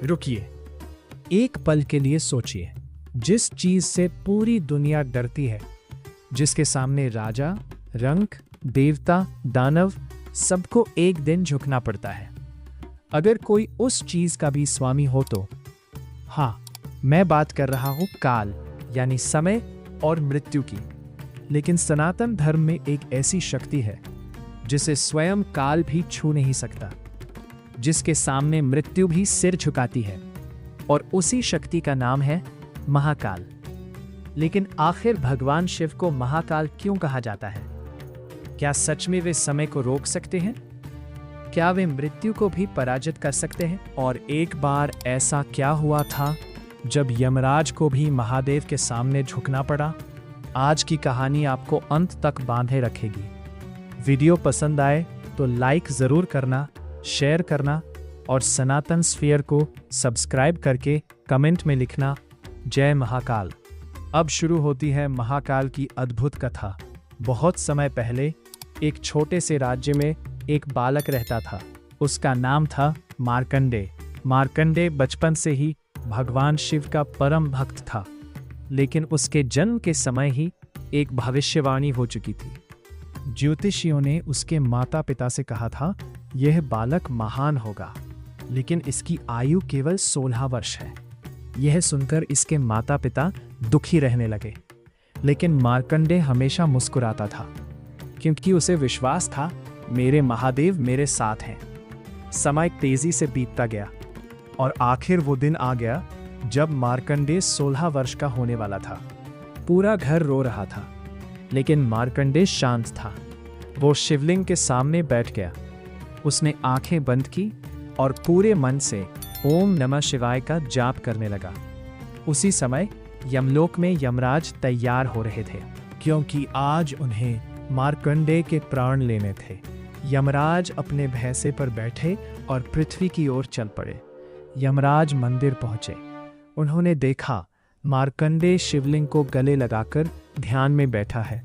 रुकिए, एक पल के लिए सोचिए। जिस चीज से पूरी दुनिया डरती है, जिसके सामने राजा, रंक, देवता, दानव सबको एक दिन झुकना पड़ता है, अगर कोई उस चीज का भी स्वामी हो तो? हाँ, मैं बात कर रहा हूं काल यानी समय और मृत्यु की। लेकिन सनातन धर्म में एक ऐसी शक्ति है जिसे स्वयं काल भी छू नहीं सकता, जिसके सामने मृत्यु भी सिर झुकाती है, और उसी शक्ति का नाम है महाकाल। लेकिन आखिर भगवान शिव को महाकाल क्यों कहा जाता है? क्या सच में वे समय को रोक सकते हैं? क्या वे मृत्यु को भी पराजित कर सकते हैं? और एक बार ऐसा क्या हुआ था जब यमराज को भी महादेव के सामने झुकना पड़ा? आज की कहानी आपको अंत तक बांधे रखेगी। वीडियो पसंद आए तो लाइक जरूर करना, शेयर करना और सनातन स्फीयर को सब्सक्राइब करके कमेंट में लिखना जय महाकाल। अब शुरू होती है महाकाल की अद्भुत कथा। बहुत समय पहले एक छोटे से राज्य में एक बालक रहता था। उसका नाम था मार्कंडेय। मार्कंडेय बचपन से ही भगवान शिव का परम भक्त था, लेकिन उसके जन्म के समय ही एक भविष्यवाणी हो चुकी थी। ज्योतिषियों ने उसके माता पिता से कहा था, यह बालक महान होगा, लेकिन इसकी आयु केवल 16 वर्ष है। यह सुनकर इसके माता पिता दुखी रहने लगे, लेकिन मार्कंडेय हमेशा मुस्कुराता था, क्योंकि उसे विश्वास था मेरे महादेव मेरे साथ हैं। समय तेजी से बीतता गया और आखिर वो दिन आ गया जब मार्कंडेय 16 वर्ष का होने वाला था। पूरा घर रो रहा था, लेकिन मार्कंडेय शांत था। वो शिवलिंग के सामने बैठ गया। उसने आंखें बंद की और पूरे मन से ओम नमः शिवाय का जाप करने लगा। उसी समय यमलोक में यमराज तैयार हो रहे थे, क्योंकि आज उन्हें मार्कंडेय के प्राण लेने थे। यमराज अपने भैंसे पर बैठे और पृथ्वी की ओर चल पड़े। यमराज मंदिर पहुंचे। उन्होंने देखा मार्कंडेय शिवलिंग को गले लगाकर ध्यान में बैठा है।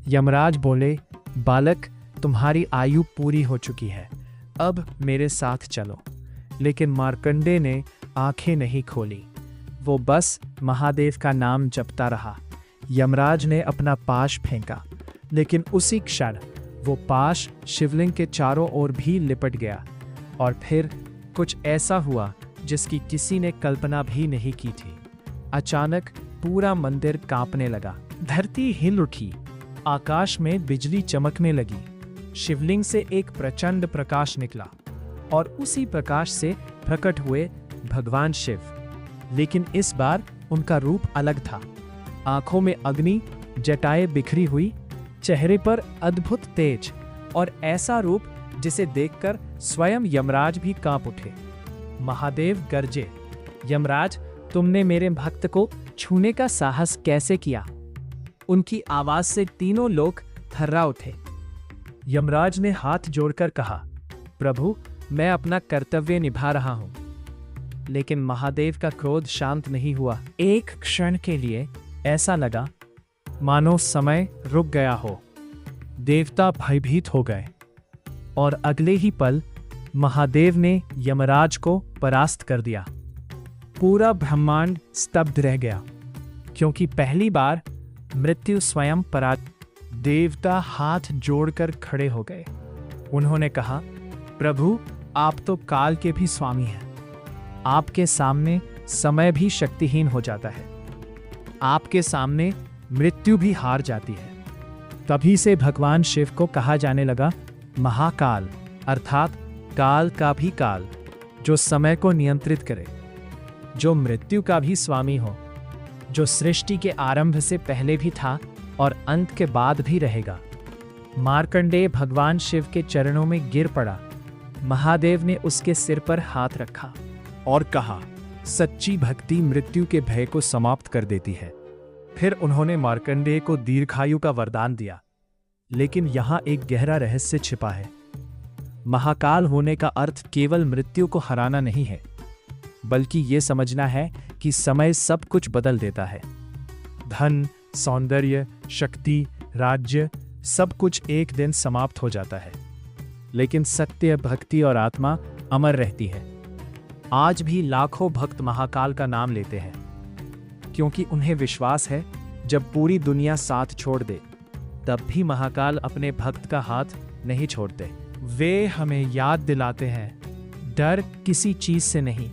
यमराज बोले, बालक, तुम्हारी आयु पूरी हो चुकी है, अब मेरे साथ चलो। लेकिन मार्कंडेय ने आंखें नहीं खोली। वो बस महादेव का नाम जपता रहा। यमराज ने अपना पाश फेंका, लेकिन उसी क्षण वो पाश शिवलिंग के चारों ओर भी लिपट गया। और फिर कुछ ऐसा हुआ जिसकी किसी ने कल्पना भी नहीं की थी। अचानक पूरा मंदिर कांपने लगा। धरती हिल उठी, आकाश में बिजली चमकने लगी। शिवलिंग से एक प्रचंड प्रकाश निकला और उसी प्रकाश से प्रकट हुए भगवान शिव। लेकिन इस बार उनका रूप अलग था। आंखों में अग्नि, जटाएं बिखरी हुई, चेहरे पर अद्भुत तेज, और ऐसा रूप जिसे देखकर स्वयं यमराज भी कांप उठे। महादेव गरजे, यमराज, तुमने मेरे भक्त को छूने का साहस कैसे किया? उनकी आवाज से तीनों लोग थर्रा उठे। यमराज ने हाथ जोड़कर कहा, प्रभु, मैं अपना कर्तव्य निभा रहा हूं। लेकिन महादेव का क्रोध शांत नहीं हुआ। एक क्षण के लिए ऐसा लगा मानो समय रुक गया हो। देवता भयभीत हो गए और अगले ही पल महादेव ने यमराज को परास्त कर दिया। पूरा ब्रह्मांड स्तब्ध रह गया, क्योंकि पहली बार मृत्यु स्वयं देवता हाथ जोड़कर खड़े हो गए। उन्होंने कहा, प्रभु, आप तो काल के भी स्वामी हैं। आपके सामने समय भी शक्तिहीन हो जाता है। आपके सामने मृत्यु भी हार जाती है। तभी से भगवान शिव को कहा जाने लगा महाकाल, अर्थात काल का भी काल, जो समय को नियंत्रित करे, जो मृत्यु का भी स्वामी हो, जो सृष्टि के आरंभ से पहले भी था और अंत के बाद भी रहेगा। मार्कंडेय भगवान शिव के चरणों में गिर पड़ा। महादेव ने उसके सिर पर हाथ रखा और कहा, सच्ची भक्ति मृत्यु के भय को समाप्त कर देती है। फिर उन्होंने मार्कंडेय को दीर्घायु का वरदान दिया। लेकिन यहां एक गहरा रहस्य छिपा है। महाकाल होने का अर्थ केवल मृत्यु को हराना नहीं है, बल्कि यह समझना है कि समय सब कुछ बदल देता है। धन, सौंदर्य, शक्ति, राज्य, सब कुछ एक दिन समाप्त हो जाता है, लेकिन सत्य, भक्ति और आत्मा अमर रहती है। आज भी लाखों भक्त महाकाल का नाम लेते हैं, क्योंकि उन्हें विश्वास है जब पूरी दुनिया साथ छोड़ दे तब भी महाकाल अपने भक्त का हाथ नहीं छोड़ते। वे हमें याद दिलाते हैं, डर किसी चीज से नहीं,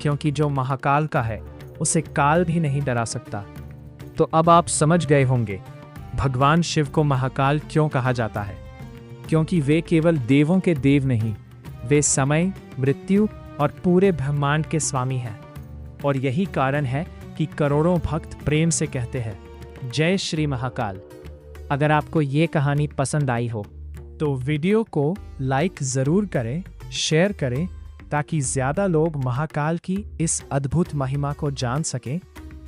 क्योंकि जो महाकाल का है उसे काल भी नहीं डरा सकता। तो अब आप समझ गए होंगे भगवान शिव को महाकाल क्यों कहा जाता है, क्योंकि वे केवल देवों के देव नहीं, वे समय, मृत्यु और पूरे ब्रह्मांड के स्वामी हैं। और यही कारण है कि करोड़ों भक्त प्रेम से कहते हैं, जय श्री महाकाल। अगर आपको ये कहानी पसंद आई हो तो वीडियो को लाइक ज़रूर करें, शेयर करें, ताकि ज़्यादा लोग महाकाल की इस अद्भुत महिमा को जान सकें।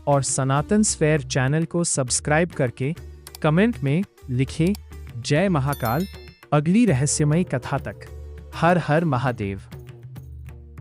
और सनातन स्फेयर चैनल को सब्सक्राइब करके कमेंट में लिखें, जय महाकाल। अगली रहस्यमयी कथा तक हर हर महादेव।